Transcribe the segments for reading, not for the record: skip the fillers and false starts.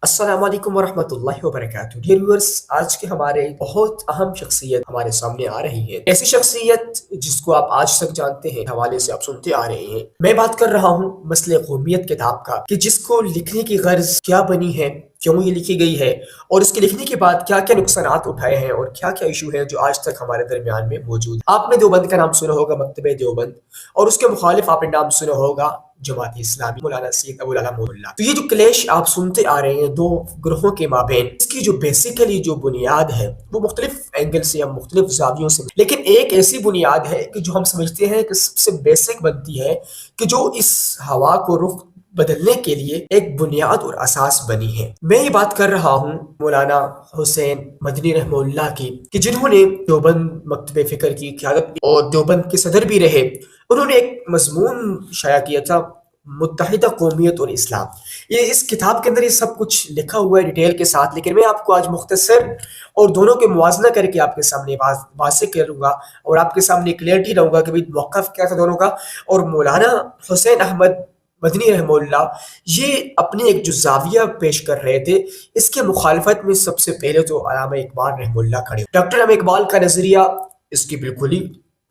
السلام علیکم ورحمۃ اللہ وبرکاتہ ڈیئر ویورس، آج کے ہمارے بہت اہم شخصیت ہمارے سامنے آ رہی ہے، ایسی شخصیت جس کو آپ آج تک جانتے ہیں، حوالے سے آپ سنتے آ رہے ہیں۔ میں بات کر رہا ہوں مسئلہ قومیت کتاب کا، کہ جس کو لکھنے کی غرض کیا بنی ہے، کیوں یہ لکھی گئی ہے، اور اس کے لکھنے کے بعد کیا کیا نقصانات اٹھائے ہیں اور کیا کیا ایشو ہے جو آج تک ہمارے درمیان میں موجود ہے۔ آپ نے دیوبند کا نام سنا ہوگا، مکتبہ دیوبند، اور اس کے مخالف آپ نے نام سنا ہوگا جماعت اسلامی، مولانا سید ابو العلا مود اللہ۔ تو یہ جو کلیش آپ سنتے آ رہے ہیں دو گروہوں کے مابین، اس کی جو بیسیکلی جو بنیاد ہے وہ مختلف اینگل سے یا مختلف زاویوں سے، لیکن ایک ایسی بنیاد ہے کہ جو ہم سمجھتے ہیں کہ سب سے بیسک بنتی ہے، کہ جو اس ہوا کو رخ بدلنے کے لیے ایک بنیاد اور اساس بنی ہے۔ میں یہ بات کر رہا ہوں مولانا حسین مدنی رحمہ اللہ کی، کہ جنہوں نے دیوبند مکتبہ فکر کی قیادت اور دیوبند کے صدر بھی رہے۔ انہوں نے ایک مضمون شائع کیا تھا، متحدہ قومیت اور اسلام۔ یہ اس کتاب کے اندر یہ سب کچھ لکھا ہوا ہے ڈیٹیل کے ساتھ، لیکن میں آپ کو آج مختصر اور دونوں کے موازنہ کر کے آپ کے سامنے واضح کروں گا اور آپ کے سامنے کلیئرٹی رہوں گا کہ بھئی موقف کیا تھا دونوں کا۔ اور مولانا حسین احمد مدنی رحمہ اللہ یہ اپنے ایک جو زاویہ پیش کر رہے تھے، اس کے مخالفت میں سب سے پہلے تو علامہ اقبال رحمہ اللہ کھڑے۔ ڈاکٹر علامہ اقبال کا نظریہ اس کی بالکل ہی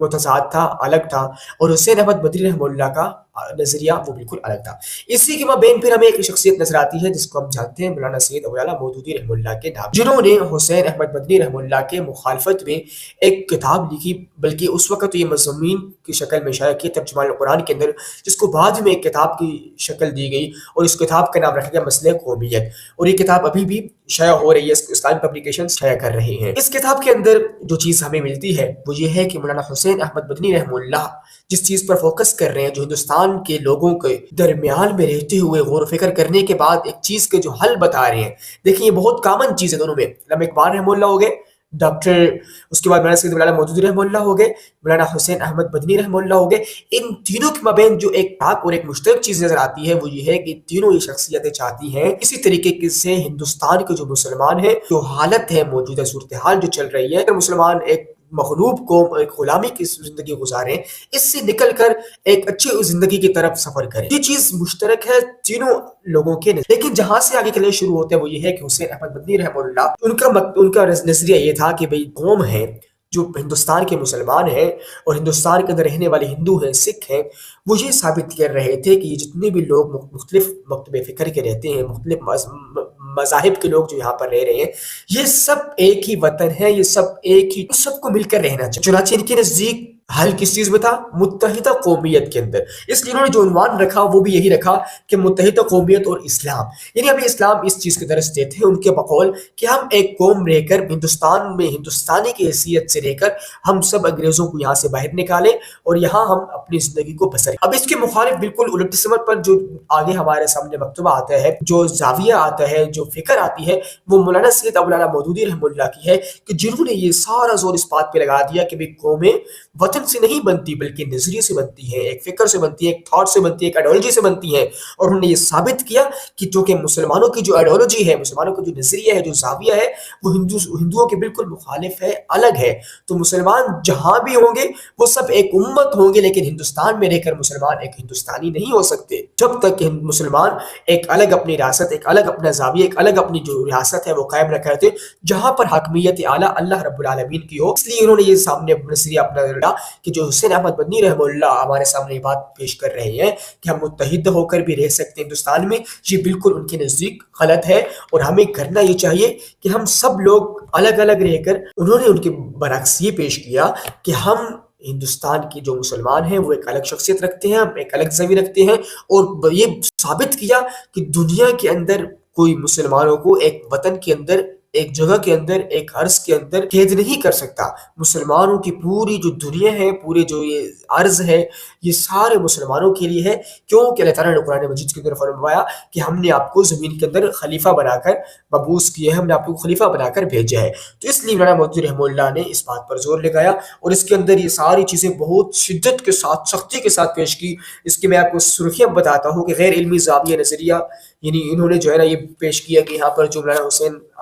متضاد تھا، الگ تھا، اور حسین احمد مدنی رحمہ اللہ کا نظریہ وہ بالکل الگ تھا۔ اسی کے مابین پھر ہمیں ایک شخصیت نظر آتی ہے جس کو ہم جانتے ہیں، مولانا سید ابو العلا مودودی رحمہ اللہ کے نام، جنہوں نے حسین احمد مدنی رحمہ اللہ کے مخالفت میں ایک کتاب لکھی، بلکہ اس وقت یہ مضمین کی شکل میں شائع کی ترجمان القرآن کے اندر، جس کو بعد میں ایک کتاب کی شکل دی گئی اور اس کتاب کا نام رکھا گیا مسئلہ قومیت، اور یہ کتاب ابھی بھی شائع ہو رہی ہے، اسلامی پبلیکیشن شائع کر رہے ہیں۔ اس کتاب کے اندر جو چیز ہمیں ملتی ہے وہ یہ ہے کہ مولانا حسین احمد مدنی رحمہ اللہ جس چیز پر فوکس کر رہے ہیں، جو ہندوستان کے لوگوں کے درمیان میں رہتے ہوئے غور و فکر کرنے کے بعد ایک چیز کے جو حل بتا رہے ہیں۔ دیکھیں یہ بہت کامن چیز ہے دونوں میں، علامہ اقبال رحمہ اللہ ہو گئے ڈاکٹر، اس کے بعد مولانا سید مولانا مودودی رحمہ اللہ ہو گئے، مولانا حسین احمد مدنی رحمہ اللہ ہو گئے۔ ان تینوں کے مابین جو ایک ٹاک اور ایک مشترک چیز نظر آتی ہے وہ یہ ہے کہ تینوں یہ شخصیتیں چاہتی ہیں اسی طریقے سے ہندوستان کے جو مسلمان ہیں، جو حالت ہے، موجودہ صورتحال جو چل رہی ہے، مسلمان ایک مغلوب قوم، ایک غلامی کی زندگی گزاریں، اس سے نکل کر ایک اچھی زندگی کی طرف سفر کریں۔ یہ چیز مشترک ہے تینوں لوگوں کے، لیکن جہاں سے آگے کے لیے شروع ہوتے ہیں وہ یہ ہے کہ حسین احمد مدنی رحمہ اللہ ان کا نظریہ یہ تھا کہ بھئی قوم ہے جو ہندوستان کے مسلمان ہیں اور ہندوستان کے اندر رہنے والے ہندو ہیں، سکھ ہیں، وہ یہ ثابت کر رہے تھے کہ یہ جتنے بھی لوگ مختلف مکتبہ فکر کے رہتے ہیں، مختلف مذاہب کے لوگ جو یہاں پر رہ رہے ہیں، یہ سب ایک ہی وطن ہے، یہ سب ایک ہی، سب کو مل کر رہنا چاہیے۔ چنانچہ ان کے نزدیک حل کس چیز میں تھا؟ متحدہ قومیت کے اندر۔ اس لیے انہوں نے جو عنوان رکھا وہ بھی یہی رکھا کہ متحدہ قومیت اور اسلام، یعنی ہمیں اسلام اس چیز کی درس دیتے ہیں ان کے بقول کہ ہم ایک قوم رہ کر ہندوستان میں ہندوستانی کی حیثیت سے رہ کر ہم سب انگریزوں کو یہاں سے باہر نکالیں اور یہاں ہم اپنی زندگی کو بسر۔ اب اس کے مخالف بالکل الٹ سمت پر جو آگے ہمارے سامنے مکتوبہ آتا ہے، جو زاویہ آتا ہے، جو فکر آتی ہے، وہ مولانا سید ابو العلا مودودی رحمہ اللہ کی ہے، کہ جنہوں نے یہ سارا زور اس بات پہ لگا دیا کہ قومیں وطن سے نہیں بنتی بلکہ نظریے سے بنتی ہے، ایک فکر سے بنتی ہے، ایک تھاٹ سے بنتی ہے، ایک آئیڈیالوجی سے بنتی ہے۔ اور انہوں نے یہ ثابت کیا کہ چونکہ مسلمانوں کی جو آئیڈیالوجی ہے، مسلمانوں کا جو نظریہ ہے، جو زاویہ ہے، وہ ہندوؤں کے بالکل مخالف ہے، الگ ہے۔ تو مسلمان جہاں بھی ہوں گے وہ سب ایک امت ہوں گے، لیکن ہندوستان میں رہ کر مسلمان ایک ہندوستانی نہیں ہو سکتے جب تک کہ مسلمان ایک الگ اپنی ریاست، ایک الگ اپنا زاویہ، ایک الگ اپنی جو ریاست ہے وہ قائم رکھ رہتے جہاں پر حاکمیت اعلیٰ اللہ رب العالمین کی ہو۔ اس لیے انہوں نے یہ سامنے نظریہ اپنا رکھا کہ جو حسین احمد مدنی رحمہ اللہ ہمارے سامنے یہ بات پیش کر رہے ہیں کہ ہم متحد ہو کر بھی رہ سکتے ہیں ہندوستان میں، یہ بالکل ان کے نزدیک غلط ہے، اور ہمیں کرنا یہ چاہیے کہ ہم سب لوگ الگ الگ رہ کر، انہوں نے ان کے برعکس یہ پیش کیا کہ ہم ہندوستان کی جو مسلمان ہیں وہ ایک الگ شخصیت رکھتے ہیں، ہم ایک الگ زمین رکھتے ہیں، اور یہ ثابت کیا کہ دنیا کے اندر کوئی مسلمانوں کو ایک وطن کے اندر، ایک جگہ کے اندر، ایک عرض کے اندر قید نہیں کر سکتا۔ مسلمانوں کی پوری جو دنیا ہے، پورے جو یہ عرض ہے، یہ سارے مسلمانوں کے لیے ہے، کیونکہ اللہ تعالیٰ نے قرآن مجید کے اندر فرمایا کہ ہم نے آپ کو زمین کے اندر خلیفہ بنا کر مبعوث کیا ہے، ہم نے آپ کو خلیفہ بنا کر بھیجا ہے۔ تو اس لیے مولانا مودودی رحمہ اللہ نے اس بات پر زور لگایا اور اس کے اندر یہ ساری چیزیں بہت شدت کے ساتھ، سختی کے ساتھ پیش کی۔ اس کے میں آپ کو سرخیاں بتاتا ہوں کہ غیر علمی زاویہ نظریہ، یعنی انہوں نے جو ہے نا یہ پیش کیا کہ یہاں پر جو مولانا حسین